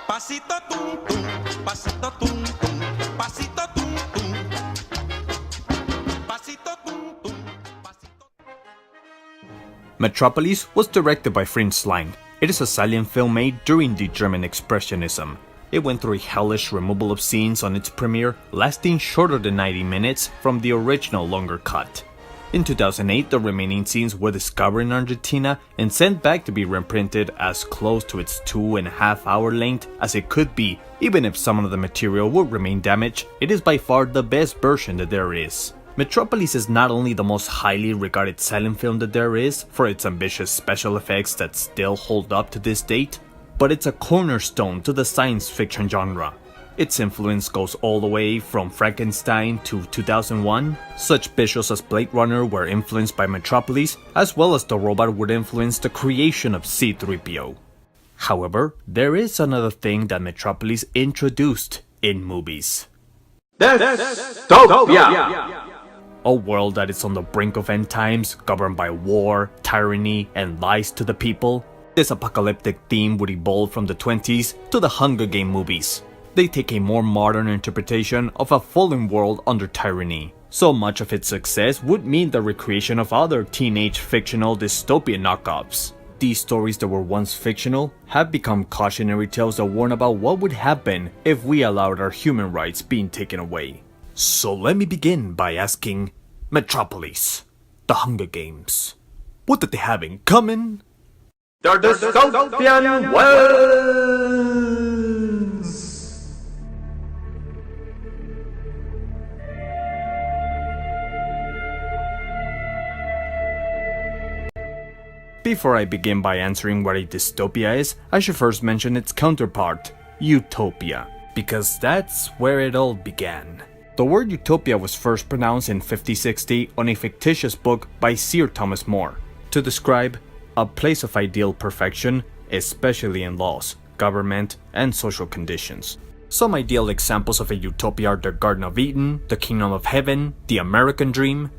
Pasito tum tum, pasito tum tum, pasito tum tum, pasito tum tum, pasito. Metropolis was directed by Fritz Lang. It is a silent film made during the German Expressionism. It went through a hellish removal of scenes on its premiere, lasting shorter than 90 minutes from the original longer cut. In 2008, the remaining scenes were discovered in Argentina and sent back to be reprinted as close to its 2.5-hour length as it could be. Even if some of the material would remain damaged, it is by far the best version that there is. Metropolis is not only the most highly regarded silent film that there is, for its ambitious special effects that still hold up to this date, but it's a cornerstone to the science fiction genre. Its influence goes all the way from Frankenstein to 2001. Such visuals as Blade Runner were influenced by Metropolis, as well as the robot would influence the creation of C-3PO. However, there is another thing that Metropolis introduced in movies. Dystopia! A world that is on the brink of end times, governed by war, tyranny, and lies to the people. This apocalyptic theme would evolve from the 20s to the Hunger Games movies. They take a more modern interpretation of a fallen world under tyranny. So much of its success would mean the recreation of other teenage fictional dystopian knockoffs. These stories that were once fictional have become cautionary tales that warn about what would happen if we allowed our human rights being taken away. So let me begin by asking, Metropolis, the Hunger Games, what did they have in common? The dystopian worlds! Before I begin by answering what a dystopia is, I should first mention its counterpart, utopia, because that's where it all began. The word utopia was first pronounced in 1560 on a fictitious book by Sir Thomas More, to describe a place of ideal perfection, especially in laws, government, and social conditions. Some ideal examples of a utopia are the Garden of Eden, the Kingdom of Heaven, the American Dream.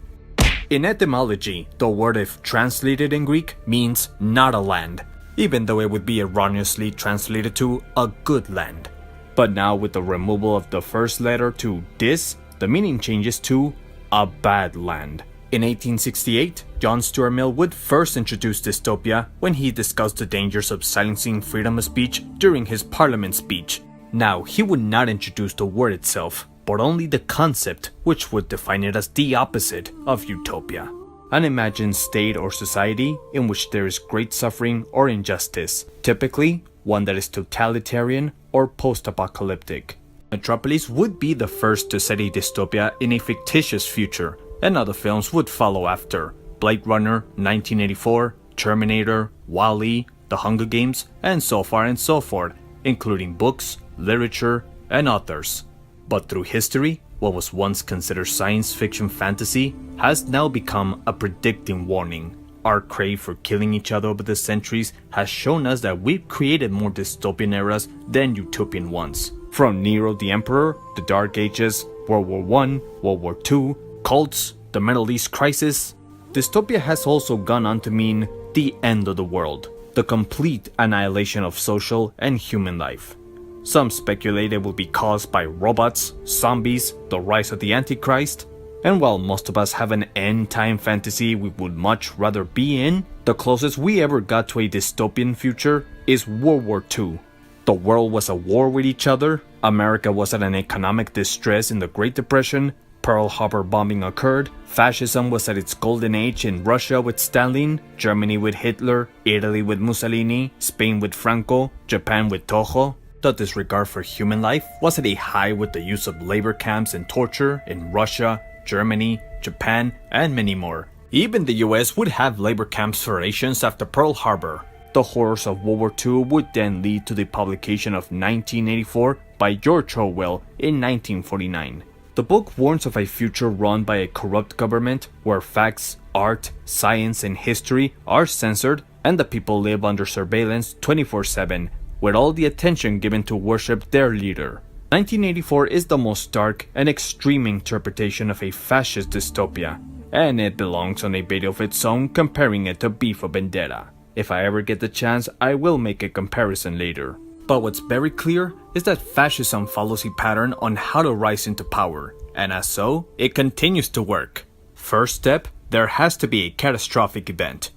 In etymology, the word, if translated in Greek, means not a land, even though it would be erroneously translated to a good land. But now with the removal of the first letter to dis, the meaning changes to a bad land. In 1868, John Stuart Mill would first introduce dystopia when he discussed the dangers of silencing freedom of speech during his Parliament speech. Now, he would not introduce the word itself, but only the concept, which would define it as the opposite of utopia. An imagined state or society in which there is great suffering or injustice, typically one that is totalitarian or post-apocalyptic. Metropolis would be the first to set a dystopia in a fictitious future, and other films would follow after. Blade Runner, 1984, Terminator, WWII, The Hunger Games, and so far and so forth, including books, literature, and authors. But through history, what was once considered science fiction fantasy has now become a predicting warning. Our crave for killing each other over the centuries has shown us that we've created more dystopian eras than utopian ones. From Nero the Emperor, the Dark Ages, World War I, World War II, cults, the Middle East crisis. Dystopia has also gone on to mean the end of the world, the complete annihilation of social and human life. Some speculate it will be caused by robots, zombies, the rise of the Antichrist, and while most of us have an end-time fantasy we would much rather be in, the closest we ever got to a dystopian future is World War II. The world was at war with each other, America was at an economic distress in the Great Depression, Pearl Harbor bombing occurred, fascism was at its golden age in Russia with Stalin, Germany with Hitler, Italy with Mussolini, Spain with Franco, Japan with Toho. The disregard for human life was at a high with the use of labor camps and torture in Russia, Germany, Japan, and many more. Even the US would have labor camps for Asians after Pearl Harbor. The horrors of World War II would then lead to the publication of 1984 by George Orwell in 1949. The book warns of a future run by a corrupt government where facts, art, science, and history are censored and the people live under surveillance 24/7, with all the attention given to worship their leader. 1984 is the most dark and extreme interpretation of a fascist dystopia, and it belongs on a video of its own comparing it to V for Vendetta. If I ever get the chance, I will make a comparison later. But what's very clear is that fascism follows a pattern on how to rise into power, and as so, it continues to work. First step, there has to be a catastrophic event.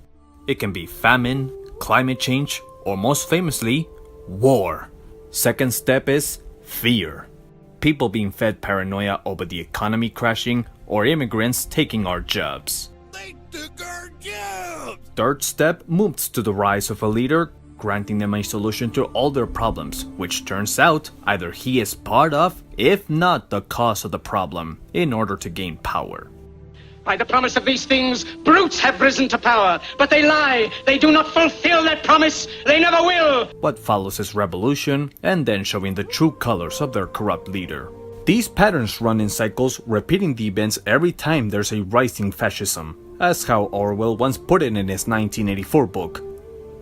It can be famine, climate change, or most famously, war. Second step is fear. People being fed paranoia over the economy crashing or immigrants taking our jobs. They took our jobs! Third step moves to the rise of a leader, granting them a solution to all their problems, which turns out either he is part of, if not the cause of the problem, in order to gain power. By the promise of these things, brutes have risen to power, but they lie. They do not fulfill that promise. They never will. What follows is revolution, and then showing the true colors of their corrupt leader. These patterns run in cycles, repeating the events every time there's a rising fascism, as how Orwell once put it in his 1984 book.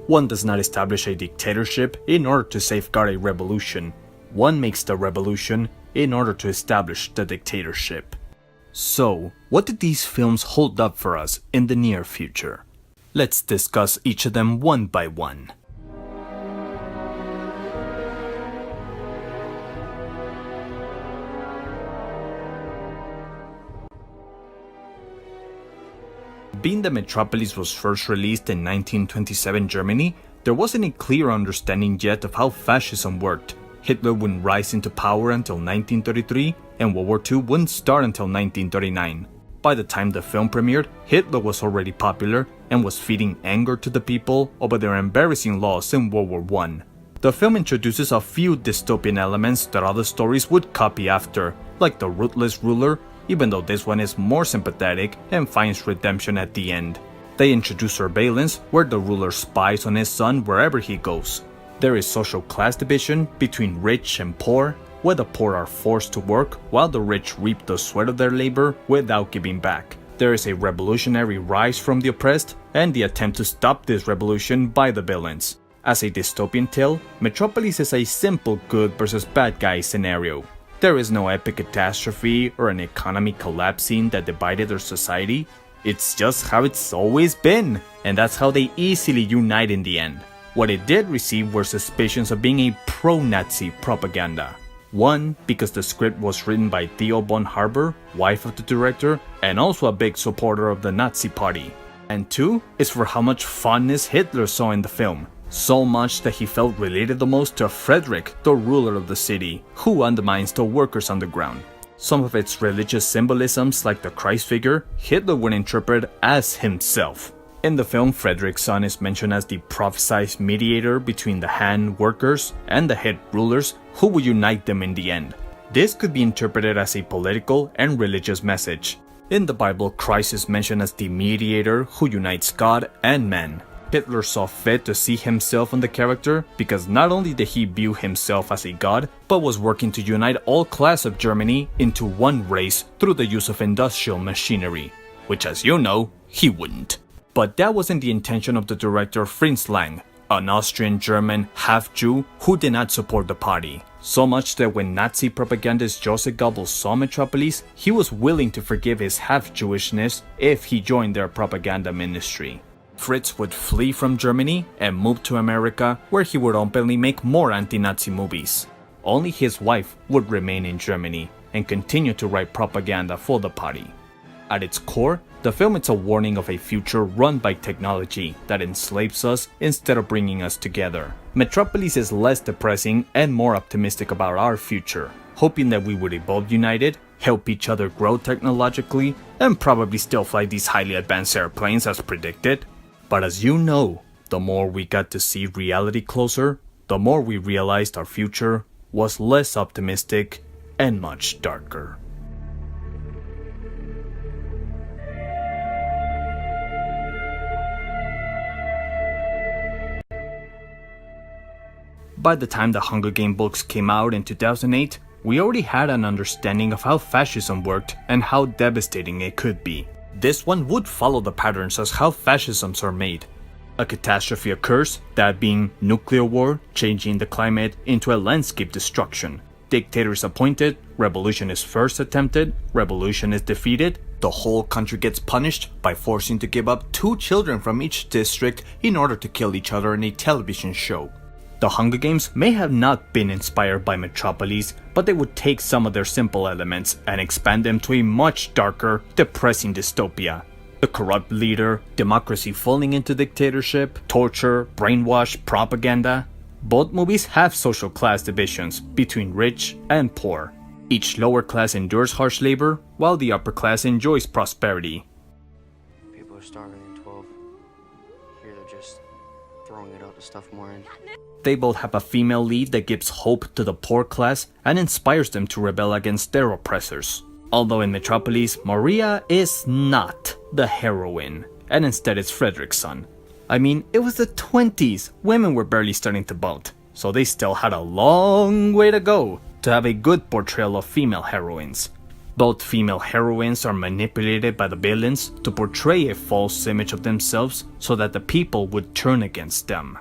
One does not establish a dictatorship in order to safeguard a revolution. One makes the revolution in order to establish the dictatorship. So, what did these films hold up for us in the near future? Let's discuss each of them one by one. Being that Metropolis was first released in 1927 Germany, there wasn't a clear understanding yet of how fascism worked. Hitler wouldn't rise into power until 1933, and World War II wouldn't start until 1939. By the time the film premiered, Hitler was already popular and was feeding anger to the people over their embarrassing laws in World War I. The film introduces a few dystopian elements that other stories would copy after, like the ruthless ruler, even though this one is more sympathetic and finds redemption at the end. They introduce surveillance, where the ruler spies on his son wherever he goes. There is social class division between rich and poor, where the poor are forced to work while the rich reap the sweat of their labor without giving back. There is a revolutionary rise from the oppressed, and the attempt to stop this revolution by the villains. As a dystopian tale, Metropolis is a simple good versus bad guy scenario. There is no epic catastrophe or an economy collapsing that divided their society. It's just how it's always been, and that's how they easily unite in the end. What it did receive were suspicions of being a pro-Nazi propaganda. One, because the script was written by Theo von Harber, wife of the director, and also a big supporter of the Nazi party. And two, is for how much fondness Hitler saw in the film. So much that he felt related the most to Frederick, the ruler of the city, who undermines the workers underground. Some of its religious symbolisms, like the Christ figure, Hitler would interpret as himself. In the film, Frederick's son is mentioned as the prophesied mediator between the hand workers and the head rulers who will unite them in the end. This could be interpreted as a political and religious message. In the Bible, Christ is mentioned as the mediator who unites God and man. Hitler saw fit to see himself in the character because not only did he view himself as a god, but was working to unite all class of Germany into one race through the use of industrial machinery, which, as you know, he wouldn't. But that wasn't the intention of the director Fritz Lang, an Austrian-German half-Jew who did not support the party. So much that when Nazi propagandist Joseph Goebbels saw Metropolis, he was willing to forgive his half-Jewishness if he joined their propaganda ministry. Fritz would flee from Germany and move to America, where he would openly make more anti-Nazi movies. Only his wife would remain in Germany and continue to write propaganda for the party. At its core, the film is a warning of a future run by technology that enslaves us instead of bringing us together. Metropolis is less depressing and more optimistic about our future, hoping that we would evolve united, help each other grow technologically, and probably still fly these highly advanced airplanes as predicted. But as you know, the more we got to see reality closer, the more we realized our future was less optimistic and much darker. By the time the Hunger Games books came out in 2008, we already had an understanding of how fascism worked and how devastating it could be. This one would follow the patterns as how fascisms are made. A catastrophe occurs, that being nuclear war, changing the climate into a landscape destruction. Dictator is appointed, revolution is first attempted, revolution is defeated, the whole country gets punished by forcing to give up 2 children from each district in order to kill each other in a television show. The Hunger Games may have not been inspired by Metropolis, but they would take some of their simple elements and expand them to a much darker, depressing dystopia. The corrupt leader, democracy falling into dictatorship, torture, brainwash, propaganda. Both movies have social class divisions between rich and poor. Each lower class endures harsh labor, while the upper class enjoys prosperity. People are starving in 12. Here they're just throwing it out to stuff more in. They both have a female lead that gives hope to the poor class and inspires them to rebel against their oppressors. Although in Metropolis, Maria is not the heroine, and instead it's Frederick's son. I mean, it was the 20s, women were barely starting to vote, so they still had a long way to go to have a good portrayal of female heroines. Both female heroines are manipulated by the villains to portray a false image of themselves so that the people would turn against them.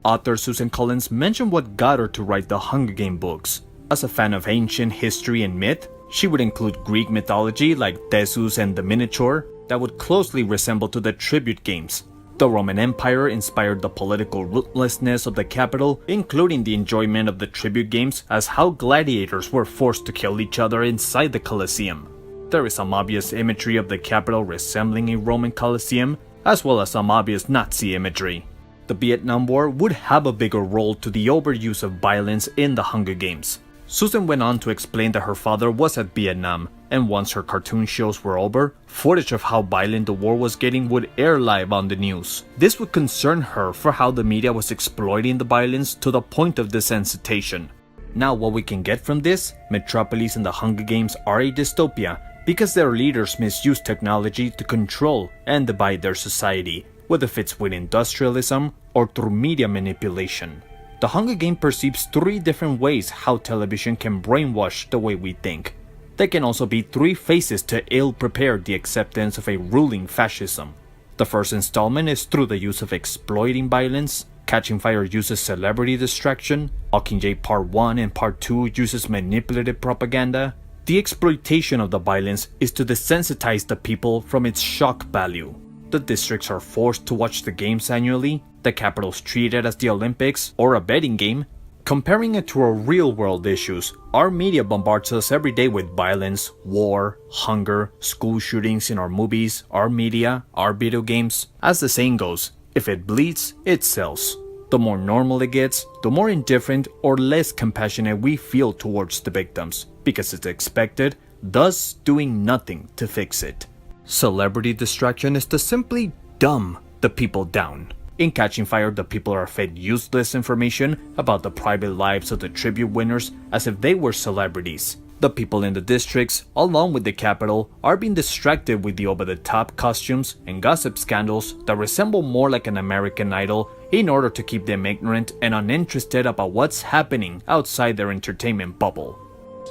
Author Susan Collins mentioned what got her to write the Hunger Games books. As a fan of ancient history and myth, she would include Greek mythology like Theseus and the Minotaur that would closely resemble to the tribute games. The Roman Empire inspired the political ruthlessness of the capital, including the enjoyment of the tribute games as how gladiators were forced to kill each other inside the Colosseum. There is some obvious imagery of the capital resembling a Roman Colosseum, as well as some obvious Nazi imagery. The Vietnam War would have a bigger role to the overuse of violence in the Hunger Games. Susan went on to explain that her father was at Vietnam, and once her cartoon shows were over, footage of how violent the war was getting would air live on the news. This would concern her for how the media was exploiting the violence to the point of desensitization. Now what we can get from this, Metropolis and the Hunger Games are a dystopia because their leaders misuse technology to control and divide their society, whether it's with industrialism or through media manipulation. The Hunger Games perceives three different ways how television can brainwash the way we think. They can also be three phases to ill-prepare the acceptance of a ruling fascism. The first installment is through the use of exploiting violence. Catching Fire uses celebrity distraction. Mockingjay Part 1 and Part 2 uses manipulative propaganda. The exploitation of the violence is to desensitize the people from its shock value. The districts are forced to watch the games annually. The capital's treated as the Olympics or a betting game. Comparing it to our real-world issues, our media bombards us every day with violence, war, hunger, school shootings in our movies, our media, our video games. As the saying goes, if it bleeds, it sells. The more normal it gets, the more indifferent or less compassionate we feel towards the victims, because it's expected, thus doing nothing to fix it. Celebrity distraction is to simply dumb the people down. In Catching Fire, the people are fed useless information about the private lives of the tribute winners as if they were celebrities. The people in the districts, along with the capital, are being distracted with the over-the-top costumes and gossip scandals that resemble more like an American Idol in order to keep them ignorant and uninterested about what's happening outside their entertainment bubble.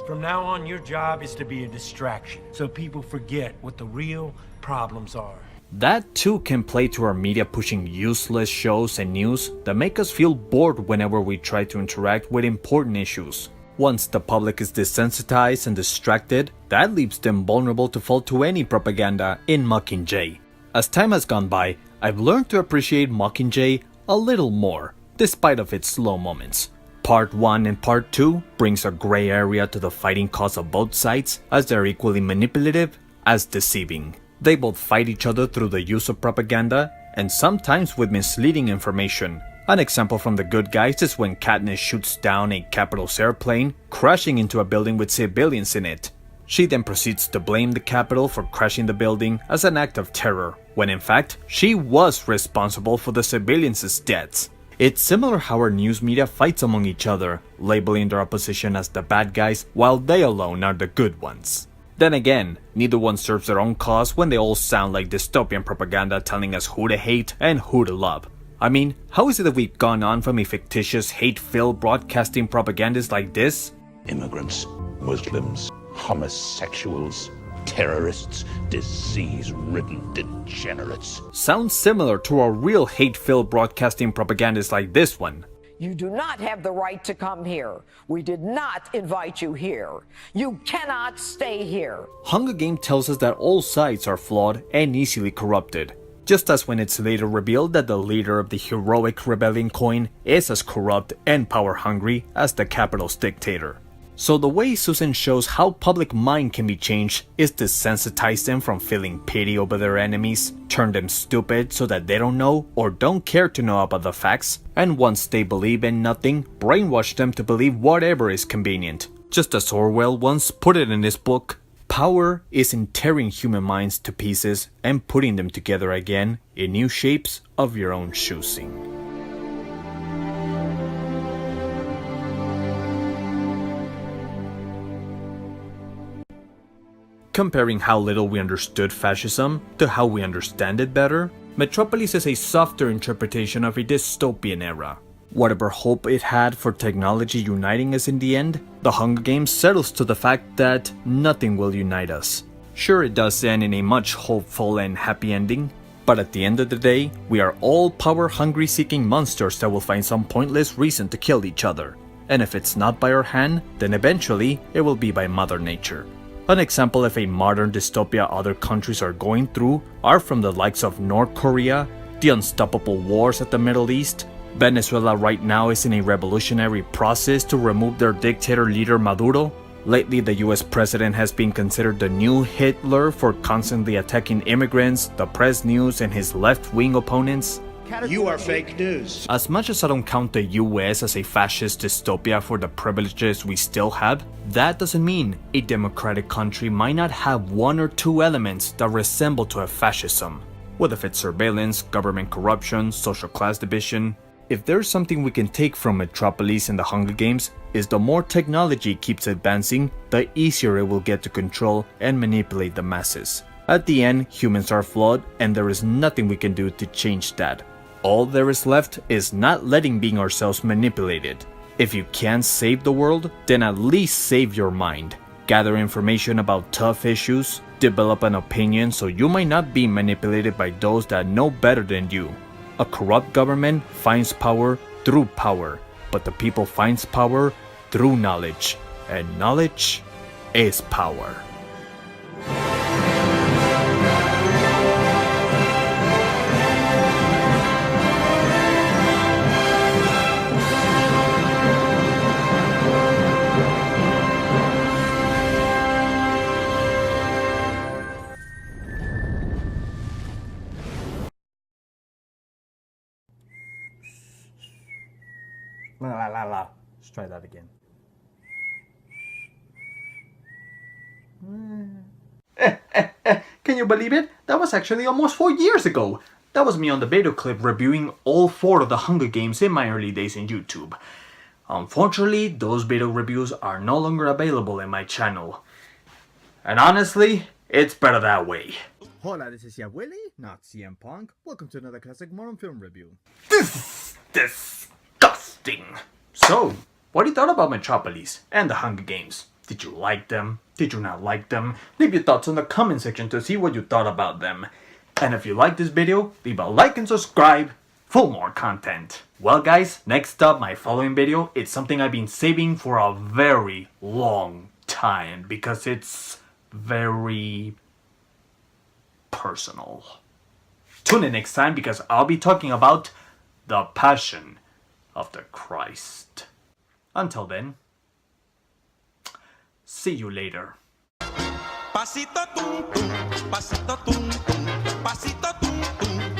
From now on, your job is to be a distraction, so people forget what the real problems are. That too can play to our media pushing useless shows and news that make us feel bored whenever we try to interact with important issues. Once the public is desensitized and distracted, that leaves them vulnerable to fall to any propaganda in Mockingjay. As time has gone by, I've learned to appreciate Mockingjay a little more, despite of its slow moments. Part 1 and Part 2 brings a gray area to the fighting cause of both sides, as they're equally manipulative as deceiving. They both fight each other through the use of propaganda, and sometimes with misleading information. An example from the good guys is when Katniss shoots down a Capitol's airplane, crashing into a building with civilians in it. She then proceeds to blame the Capitol for crashing the building as an act of terror, when in fact, she was responsible for the civilians' deaths. It's similar how our news media fights among each other, labeling their opposition as the bad guys while they alone are the good ones. Then again, neither one serves their own cause when they all sound like dystopian propaganda telling us who to hate and who to love. I mean, how is it that we've gone on from a fictitious hate-filled broadcasting propagandas like this? Immigrants, Muslims, homosexuals, terrorists, disease-ridden degenerates. Sounds similar to our real hate-filled broadcasting propagandas like this one. You do not have the right to come here. We did not invite you here. You cannot stay here. Hunger Games tells us that all sides are flawed and easily corrupted. just as when it's later revealed that the leader of the heroic rebellion coin is as corrupt and power-hungry as the capital's dictator. So the way Susan shows how public mind can be changed is to sensitize them from feeling pity over their enemies, turn them stupid so that they don't know or don't care to know about the facts, and once they believe in nothing, brainwash them to believe whatever is convenient. Just as Orwell once put it in his book, power is in tearing human minds to pieces and putting them together again in new shapes of your own choosing. Comparing how little we understood fascism to how we understand it better, Metropolis is a softer interpretation of a dystopian era. Whatever hope it had for technology uniting us in the end, The Hunger Games settles to the fact that nothing will unite us. Sure, it does end in a much hopeful and happy ending, but at the end of the day, we are all power-hungry seeking monsters that will find some pointless reason to kill each other. And if it's not by our hand, then eventually it will be by Mother Nature. An example of a modern dystopia other countries are going through are from the likes of North Korea, the unstoppable wars at the Middle East. Venezuela right now is in a revolutionary process to remove their dictator leader Maduro. Lately, the US president has been considered the new Hitler for constantly attacking immigrants, the press news, and his left-wing opponents. You are fake news. As much as I don't count the US as a fascist dystopia for the privileges we still have, that doesn't mean a democratic country might not have one or two elements that resemble to a fascism. Whether it's surveillance, government corruption, social class division. If there's something we can take from Metropolis and the Hunger Games, is the more technology keeps advancing, the easier it will get to control and manipulate the masses. At the end, humans are flawed and there is nothing we can do to change that. All there is left is not letting being ourselves manipulated. If you can't save the world, then at least save your mind. Gather information about tough issues, develop an opinion so you might not be manipulated by those that know better than you. A corrupt government finds power through power, but the people finds power through knowledge, and knowledge is power. Let's try that again. Can you believe it? That was actually almost 4 years ago. That was me on the beta clip reviewing all 4 of the Hunger Games in my early days in YouTube. Unfortunately, those beta reviews are no longer available in my channel. And honestly, it's better that way. Hola, this is Willie, not CM Punk. Welcome to another classic modern film review. This is disgusting. So, what do you thought about Metropolis and the Hunger Games? Did you like them? Did you not like them? Leave your thoughts in the comment section to see what you thought about them. And if you like this video, leave a like and subscribe for more content. Well guys, next up, my following video, it's something I've been saving for a very long time because it's very personal. Tune in next time because I'll be talking about the Passion of the Christ. Until then, see you later. Pasito tum tum, pasito tum tum, pasito tum tum.